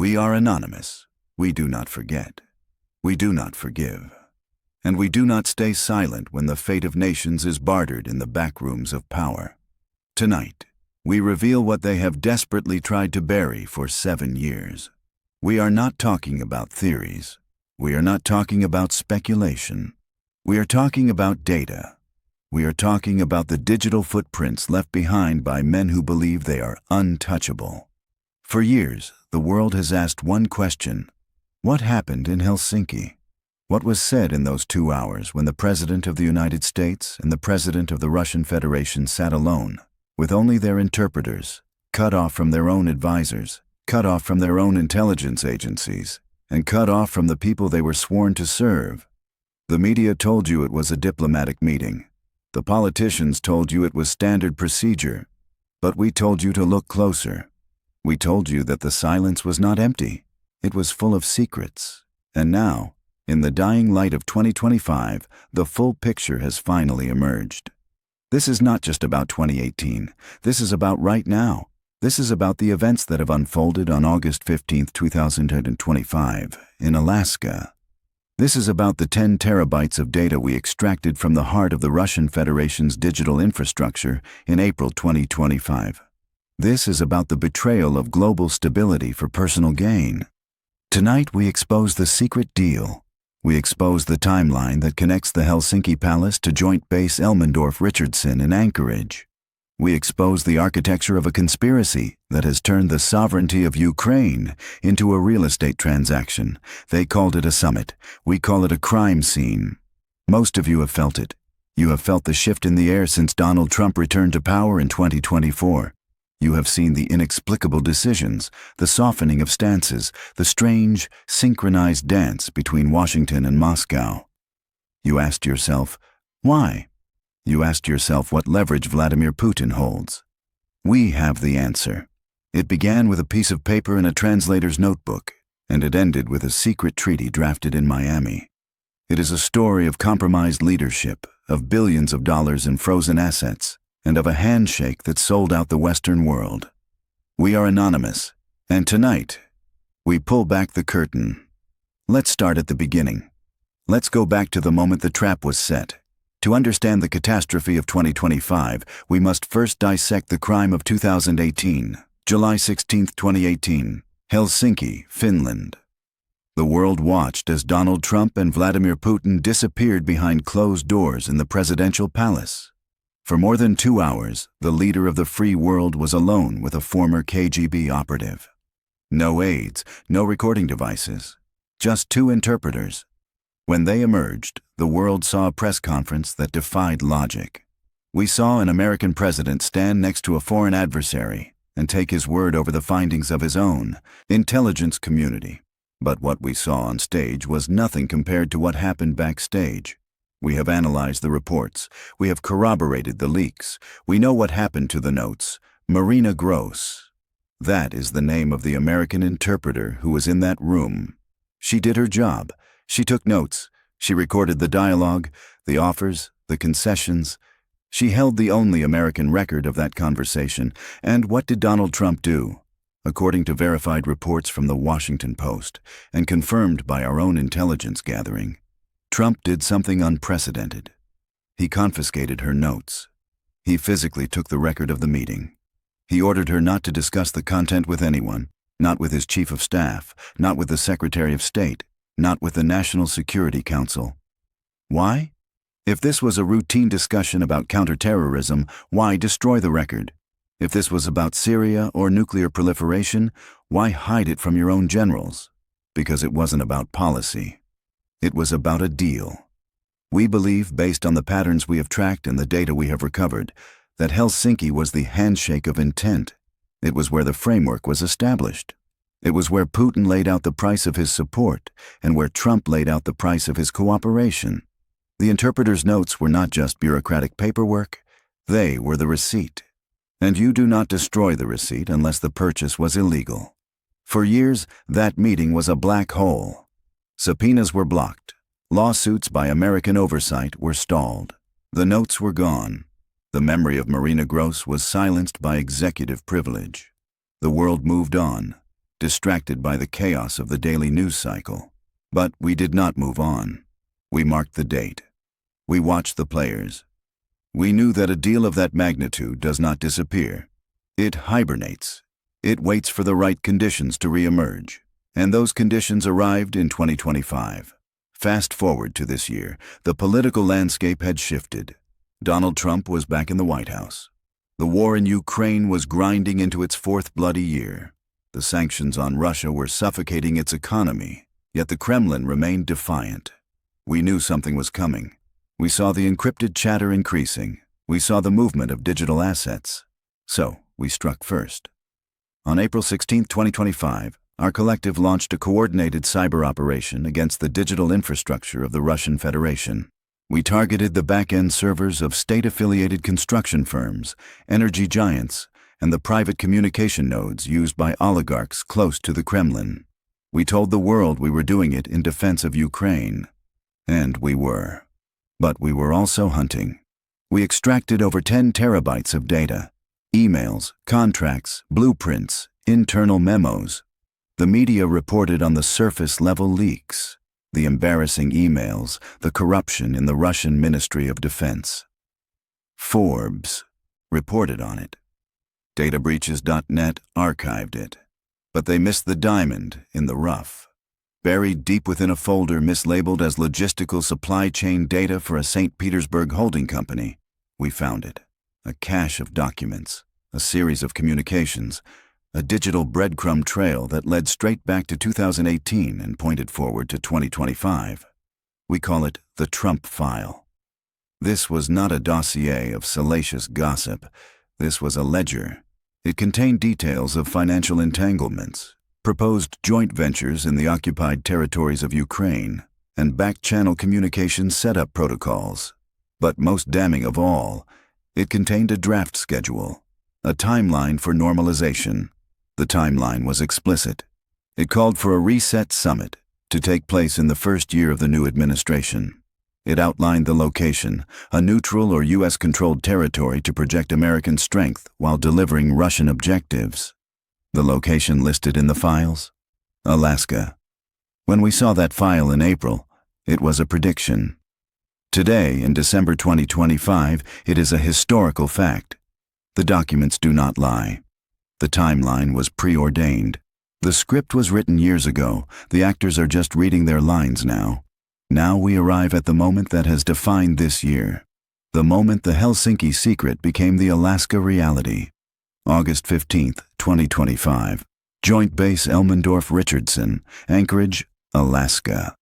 We are anonymous. We do not forget. We do not forgive. And we do not stay silent when the fate of nations is bartered in the back rooms of power. Tonight, we reveal what they have desperately tried to bury for 7 years. We are not talking about theories. We are not talking about speculation. We are talking about data. We are talking about the digital footprints left behind by men who believe they are untouchable. For years, the world has asked one question: what happened in Helsinki? What was said in those 2 hours when the President of the United States and the President of the Russian Federation sat alone, with only their interpreters, cut off from their own advisors, cut off from their own intelligence agencies, and cut off from the people they were sworn to serve? The media told you it was a diplomatic meeting. The politicians told you it was standard procedure. But we told you to look closer. We told you that the silence was not empty. It was full of secrets. And now, in the dying light of 2025, the full picture has finally emerged. This is not just about 2018. This is about right now. This is about the events that have unfolded on August 15, 2025, in Alaska. This is about the 10 terabytes of data we extracted from the heart of the Russian Federation's digital infrastructure in April 2025. This is about the betrayal of global stability for personal gain. Tonight we expose the secret deal. We expose the timeline that connects the Helsinki Palace to Joint Base Elmendorf-Richardson in Anchorage. We expose the architecture of a conspiracy that has turned the sovereignty of Ukraine into a real estate transaction. They called it a summit. We call it a crime scene. Most of you have felt it. You have felt the shift in the air since Donald Trump returned to power in 2024. You have seen the inexplicable decisions, the softening of stances, the strange, synchronized dance between Washington and Moscow. You asked yourself, why? You asked yourself what leverage Vladimir Putin holds. We have the answer. It began with a piece of paper in a translator's notebook, and it ended with a secret treaty drafted in Miami. It is a story of compromised leadership, of billions of dollars in frozen assets, and of a handshake that sold out the Western world. We are anonymous, and tonight, we pull back the curtain. Let's start at the beginning. Let's go back to the moment the trap was set. To understand the catastrophe of 2025, we must first dissect the crime of 2018, July 16, 2018, Helsinki, Finland. The world watched as Donald Trump and Vladimir Putin disappeared behind closed doors in the presidential palace. For more than 2 hours, the leader of the free world was alone with a former KGB operative. No aides, no recording devices, just 2 interpreters. When they emerged, the world saw a press conference that defied logic. We saw an American president stand next to a foreign adversary and take his word over the findings of his own intelligence community. But what we saw on stage was nothing compared to what happened backstage. We have analyzed the reports. We have corroborated the leaks. We know what happened to the notes. Marina Gross. That is the name of the American interpreter who was in that room. She did her job. She took notes. She recorded the dialogue, the offers, the concessions. She held the only American record of that conversation. And what did Donald Trump do? According to verified reports from the Washington Post and confirmed by our own intelligence gathering, Trump did something unprecedented. He confiscated her notes. He physically took the record of the meeting. He ordered her not to discuss the content with anyone, not with his chief of staff, not with the Secretary of State, not with the National Security Council. Why? If this was a routine discussion about counterterrorism, why destroy the record? If this was about Syria or nuclear proliferation, why hide it from your own generals? Because it wasn't about policy. It was about a deal. We believe, based on the patterns we have tracked and the data we have recovered, that Helsinki was the handshake of intent. It was where the framework was established. It was where Putin laid out the price of his support and where Trump laid out the price of his cooperation. The interpreter's notes were not just bureaucratic paperwork, they were the receipt. And you do not destroy the receipt unless the purchase was illegal. For years, that meeting was a black hole. Subpoenas were blocked. Lawsuits by American oversight were stalled. The notes were gone. The memory of Marina Gross was silenced by executive privilege. The world moved on. distracted by the chaos of the daily news cycle. But we did not move on. We marked the date. We watched the players. We knew that a deal of that magnitude does not disappear. It hibernates. It waits for the right conditions to re-emerge. And those conditions arrived in 2025. Fast forward to this year, the political landscape had shifted. Donald Trump was back in the White House. The war in Ukraine was grinding into its fourth bloody year. The sanctions on Russia were suffocating its economy, yet the Kremlin remained defiant. We knew something was coming. We saw the encrypted chatter increasing. We saw the movement of digital assets. So, we struck first. On April 16, 2025, our collective launched a coordinated cyber operation against the digital infrastructure of the Russian Federation. We targeted the back-end servers of state-affiliated construction firms, energy giants, and the private communication nodes used by oligarchs close to the Kremlin. We told the world we were doing it in defense of Ukraine. And we were. But we were also hunting. We extracted over 10 terabytes of data. Emails, contracts, blueprints, internal memos. The media reported on the surface-level leaks, the embarrassing emails, the corruption in the Russian Ministry of Defense. Forbes reported on it. Databreaches.net archived it. But they missed the diamond in the rough. Buried deep within a folder mislabeled as logistical supply chain data for a St. Petersburg holding company, we found it. A cache of documents, a series of communications, a digital breadcrumb trail that led straight back to 2018 and pointed forward to 2025. We call it the Trump File. This was not a dossier of salacious gossip. This was a ledger. It contained details of financial entanglements, proposed joint ventures in the occupied territories of Ukraine, and back-channel communication setup protocols. But most damning of all, it contained a draft schedule, a timeline for normalization. The timeline was explicit. It called for a reset summit to take place in the first year of the new administration. It outlined the location, a neutral or U.S.-controlled territory to project American strength while delivering Russian objectives. The location listed in the files? Alaska. When we saw that file in April, it was a prediction. Today, in December 2025, it is a historical fact. The documents do not lie. The timeline was preordained. The script was written years ago. The actors are just reading their lines now. Now we arrive at the moment that has defined this year. The moment the Helsinki secret became the Alaska reality. August 15, 2025. Joint Base Elmendorf-Richardson, Anchorage, Alaska.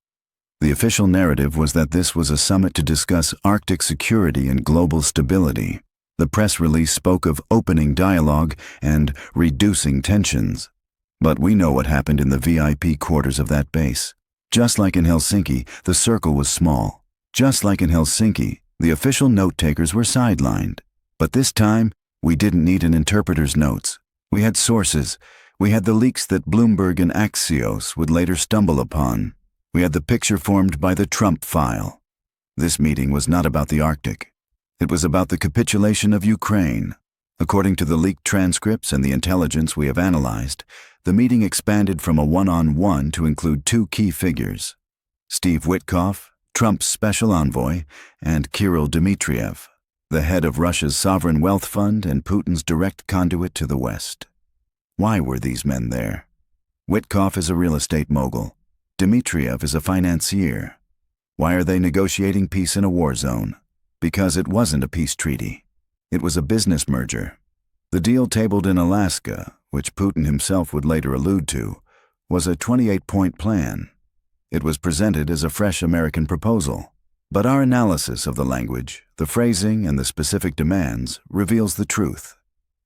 The official narrative was that this was a summit to discuss Arctic security and global stability. The press release spoke of opening dialogue and reducing tensions. But we know what happened in the VIP quarters of that base. Just like in Helsinki, the circle was small. Just like in Helsinki, the official note-takers were sidelined. But this time, we didn't need an interpreter's notes. We had sources. We had the leaks that Bloomberg and Axios would later stumble upon. We had the picture formed by the Trump File. This meeting was not about the Arctic. It was about the capitulation of Ukraine. According to the leaked transcripts and the intelligence we have analyzed, the meeting expanded from a one-on-one to include two key figures: Steve Witkoff, Trump's special envoy, and Kirill Dmitriev, the head of Russia's sovereign wealth fund and Putin's direct conduit to the West. Why were these men there? Witkoff is a real estate mogul. Dmitriev is a financier. Why are they negotiating peace in a war zone? Because it wasn't a peace treaty. It was a business merger. The deal tabled in Alaska, which Putin himself would later allude to, was a 28-point plan. It was presented as a fresh American proposal. But our analysis of the language, the phrasing, and the specific demands reveals the truth.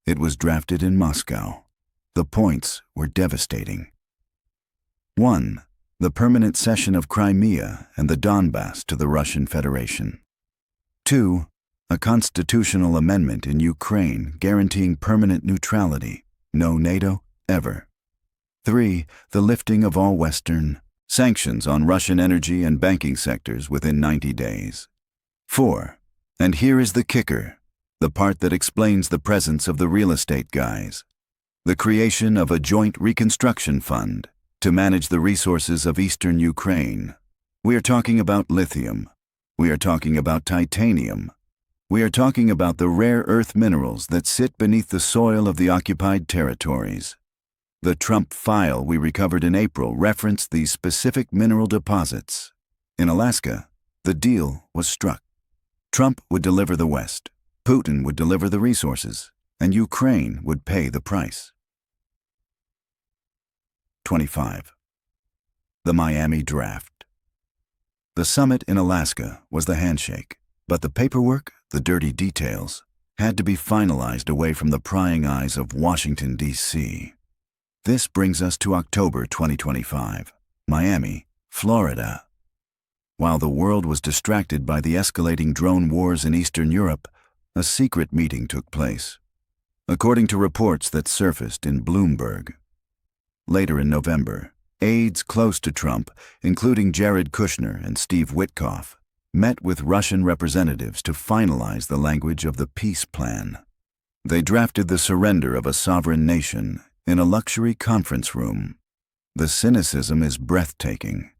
It was drafted in Moscow. The points were devastating. 1. The permanent cession of Crimea and the Donbas to the Russian Federation. 2. A constitutional amendment in Ukraine guaranteeing permanent neutrality, no NATO, ever. 3. The lifting of all Western sanctions on Russian energy and banking sectors within 90 days. 4. And here is the kicker, the part that explains the presence of the real estate guys. The creation of a joint Reconstruction Fund to manage the resources of eastern Ukraine. We are talking about lithium. We are talking about titanium. We are talking about the rare earth minerals that sit beneath the soil of the occupied territories. The Trump file we recovered in April referenced these specific mineral deposits. In Alaska, the deal was struck. Trump would deliver the West, Putin would deliver the resources, and Ukraine would pay the price. 25. The Miami Draft. The summit in Alaska was the handshake, but the paperwork, the dirty details, had to be finalized away from the prying eyes of Washington, D.C. This brings us to October 2025, Miami, Florida. While the world was distracted by the escalating drone wars in Eastern Europe, a secret meeting took place, according to reports that surfaced in Bloomberg. Later in November, aides close to Trump, including Jared Kushner and Steve Witkoff, met with Russian representatives to finalize the language of the peace plan. They drafted the surrender of a sovereign nation in a luxury conference room. The cynicism is breathtaking.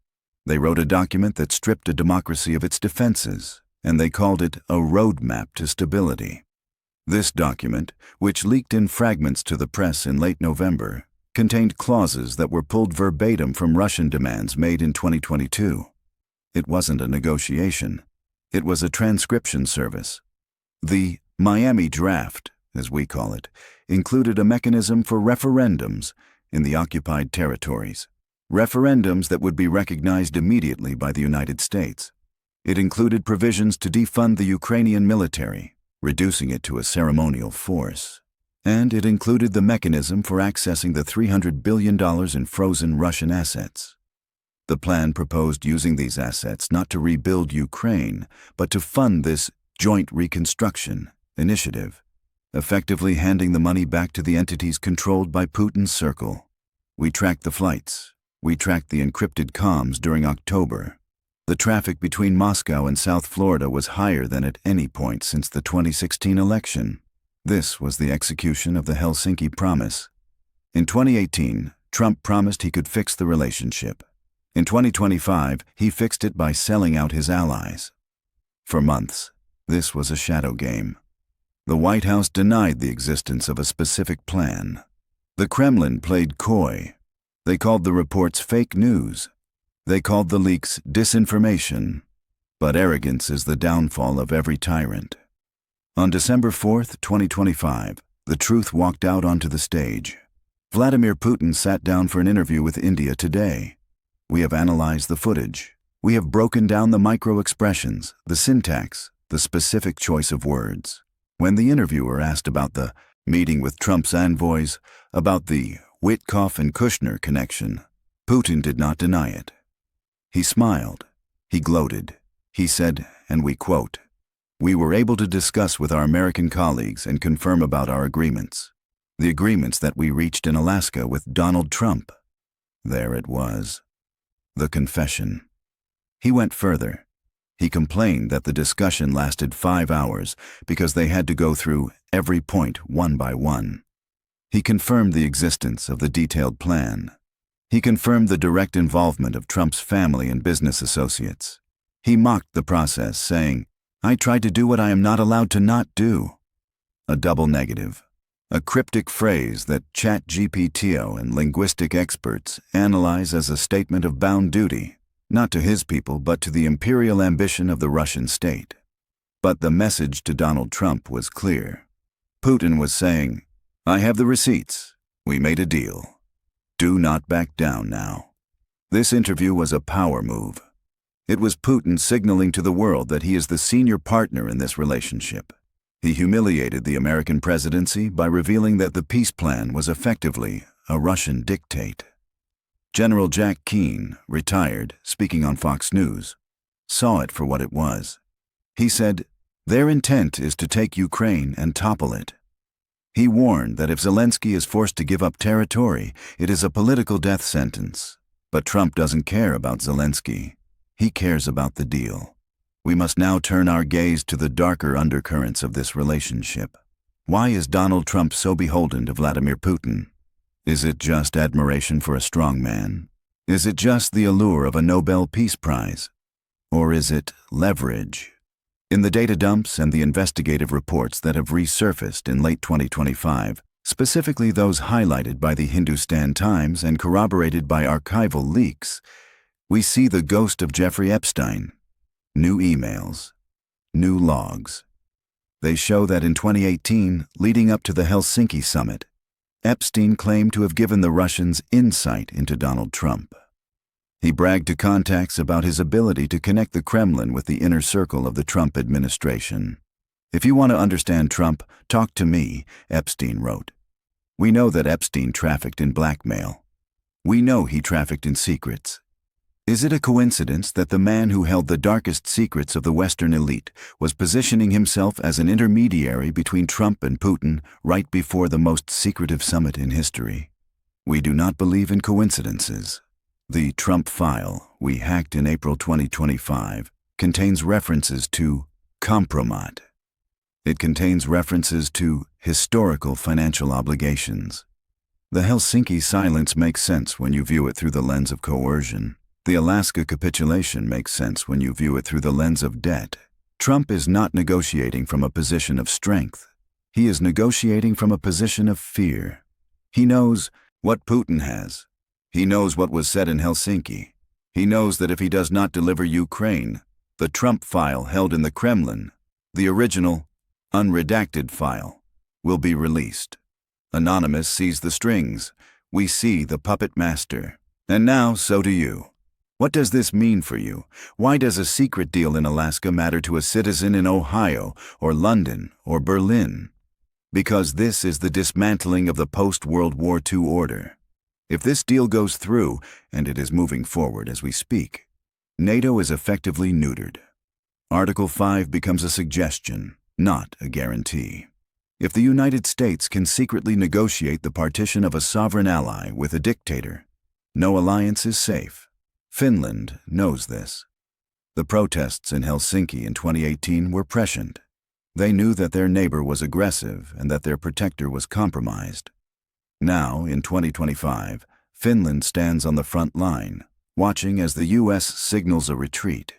They wrote a document that stripped a democracy of its defenses, and they called it a roadmap to stability. This document, which leaked in fragments to the press in late November, contained clauses that were pulled verbatim from Russian demands made in 2022. It wasn't a negotiation. It was a transcription service. The Miami Draft, as we call it, included a mechanism for referendums in the occupied territories. Referendums that would be recognized immediately by the United States. It included provisions to defund the Ukrainian military, reducing it to a ceremonial force. And it included the mechanism for accessing the $300 billion in frozen Russian assets. The plan proposed using these assets not to rebuild Ukraine, but to fund this joint reconstruction initiative, effectively handing the money back to the entities controlled by Putin's circle. We tracked the flights. We tracked the encrypted comms during October. The traffic between Moscow and South Florida was higher than at any point since the 2016 election. This was the execution of the Helsinki Promise. In 2018, Trump promised he could fix the relationship. In 2025, he fixed it by selling out his allies. For months, this was a shadow game. The White House denied the existence of a specific plan. The Kremlin played coy. They called the reports fake news. They called the leaks disinformation. But arrogance is the downfall of every tyrant. On December 4, 2025, the truth walked out onto the stage. Vladimir Putin sat down for an interview with India Today. We have analyzed the footage. We have broken down the micro-expressions, the syntax, the specific choice of words. When the interviewer asked about the meeting with Trump's envoys, about the Witkoff and Kushner connection, Putin did not deny it. He smiled. He gloated. He said, and we quote, "We were able to discuss with our American colleagues and confirm about our agreements. The agreements that we reached in Alaska with Donald Trump." There it was. The confession. He went further. He complained that the discussion lasted 5 hours because they had to go through every point one by one. He confirmed the existence of the detailed plan. He confirmed the direct involvement of Trump's family and business associates. He mocked the process, saying, "I tried to do what I am not allowed to not do." A double negative. A cryptic phrase that ChatGPT and linguistic experts analyze as a statement of bound duty, not to his people but to the imperial ambition of the Russian state. But the message to Donald Trump was clear. Putin was saying, "I have the receipts. We made a deal. Do not back down now." This interview was a power move. It was Putin signaling to the world that he is the senior partner in this relationship. He humiliated the American presidency by revealing that the peace plan was effectively a Russian dictate. General Jack Keane, retired, speaking on Fox News, saw it for what it was. He said, "Their intent is to take Ukraine and topple it." He warned that if Zelensky is forced to give up territory, it is a political death sentence. But Trump doesn't care about Zelensky. He cares about the deal. We must now turn our gaze to the darker undercurrents of this relationship. Why is Donald Trump so beholden to Vladimir Putin? Is it just admiration for a strong man? Is it just the allure of a Nobel Peace Prize? Or is it leverage? In the data dumps and the investigative reports that have resurfaced in late 2025, specifically those highlighted by the Hindustan Times and corroborated by archival leaks, we see the ghost of Jeffrey Epstein. New emails, new logs. They show that in 2018, leading up to the Helsinki summit, Epstein claimed to have given the Russians insight into Donald Trump. He bragged to contacts about his ability to connect the Kremlin with the inner circle of the Trump administration. "If you want to understand Trump, talk to me," Epstein wrote. We know that Epstein trafficked in blackmail. We know he trafficked in secrets. Is it a coincidence that the man who held the darkest secrets of the Western elite was positioning himself as an intermediary between Trump and Putin right before the most secretive summit in history? We do not believe in coincidences. The Trump file we hacked in April 2025 contains references to compromat. It contains references to historical financial obligations. The Helsinki silence makes sense when you view it through the lens of coercion. The Alaska capitulation makes sense when you view it through the lens of debt. Trump is not negotiating from a position of strength. He is negotiating from a position of fear. He knows what Putin has. He knows what was said in Helsinki. He knows that if he does not deliver Ukraine, the Trump file held in the Kremlin, the original, unredacted file, will be released. Anonymous sees the strings. We see the puppet master. And now, so do you. What does this mean for you? Why does a secret deal in Alaska matter to a citizen in Ohio or London or Berlin? Because this is the dismantling of the post-World War II order. If this deal goes through, and it is moving forward as we speak, NATO is effectively neutered. Article 5 becomes a suggestion, not a guarantee. If the United States can secretly negotiate the partition of a sovereign ally with a dictator, no alliance is safe. Finland knows this. The protests in Helsinki in 2018 were prescient. They knew that their neighbor was aggressive and that their protector was compromised. Now, in 2025, Finland stands on the front line, watching as the U.S. signals a retreat.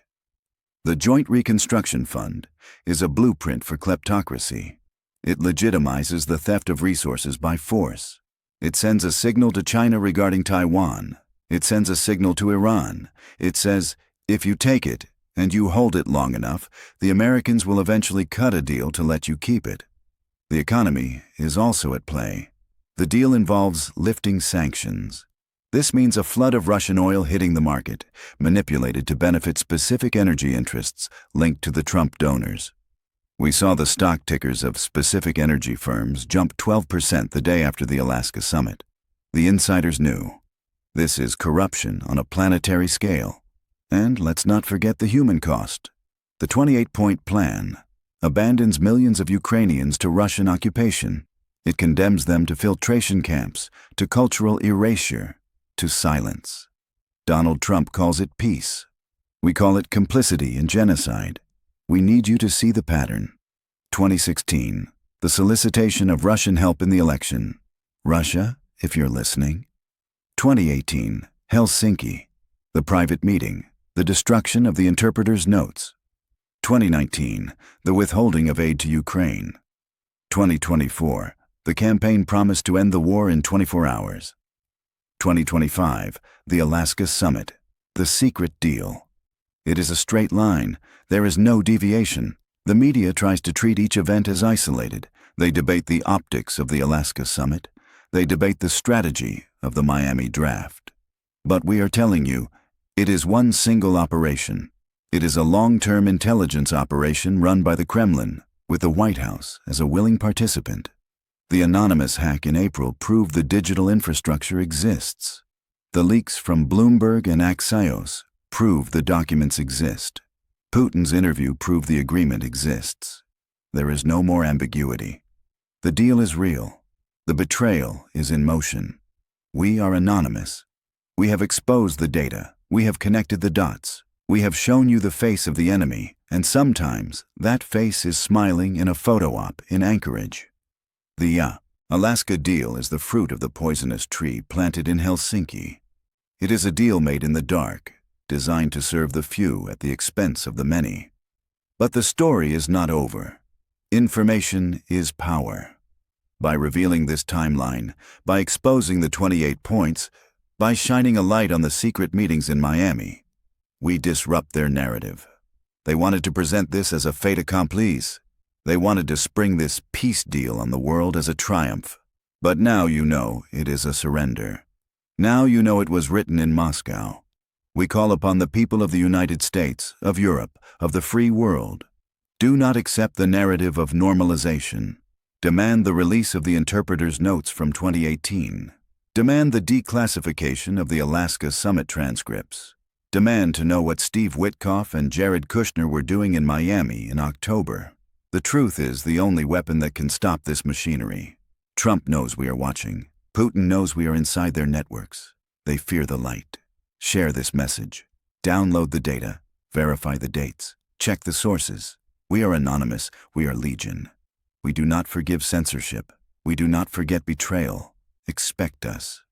The Joint Reconstruction Fund is a blueprint for kleptocracy. It legitimizes the theft of resources by force. It sends a signal to China regarding Taiwan. It sends a signal to Iran. It says, if you take it and you hold it long enough, the Americans will eventually cut a deal to let you keep it. The economy is also at play. The deal involves lifting sanctions. This means a flood of Russian oil hitting the market, manipulated to benefit specific energy interests linked to the Trump donors. We saw the stock tickers of specific energy firms jump 12% the day after the Alaska summit. The insiders knew. This is corruption on a planetary scale. And let's not forget the human cost. The 28-point plan abandons millions of Ukrainians to Russian occupation. It condemns them to filtration camps, to cultural erasure, to silence. Donald Trump calls it peace. We call it complicity in genocide. We need you to see the pattern. 2016, the solicitation of Russian help in the election. Russia, if you're listening. 2018, Helsinki, the private meeting, the destruction of the interpreter's notes. 2019, the withholding of aid to Ukraine. 2024, the campaign promised to end the war in 24 hours. 2025, the Alaska summit, the secret deal. It is a straight line. There is no deviation. The media tries to treat each event as isolated. They debate the optics of the Alaska summit. They debate the strategy of the Miami draft. But we are telling you, it is one single operation. It is a long-term intelligence operation run by the Kremlin, with the White House as a willing participant. The anonymous hack in April proved the digital infrastructure exists. The leaks from Bloomberg and Axios prove the documents exist. Putin's interview proved the agreement exists. There is no more ambiguity. The deal is real. The betrayal is in motion. We are anonymous. We have exposed the data. We have connected the dots. We have shown you the face of the enemy, and sometimes that face is smiling in a photo op in Anchorage. The Alaska deal is the fruit of the poisonous tree planted in Helsinki. It is a deal made in the dark, designed to serve the few at the expense of the many. But the story is not over. Information is power. By revealing this timeline, by exposing the 28 points, by shining a light on the secret meetings in Miami, we disrupt their narrative. They wanted to present this as a fait accompli. They wanted to spring this peace deal on the world as a triumph. But now you know it is a surrender. Now you know it was written in Moscow. We call upon the people of the United States, of Europe, of the free world. Do not accept the narrative of normalization. Demand the release of the interpreter's notes from 2018. Demand the declassification of the Alaska summit transcripts. Demand to know what Steve Witkoff and Jared Kushner were doing in Miami in October. The truth is the only weapon that can stop this machinery. Trump knows we are watching. Putin knows we are inside their networks. They fear the light. Share this message. Download the data. Verify the dates. Check the sources. We are anonymous. We are legion. We do not forgive censorship. We do not forget betrayal. Expect us.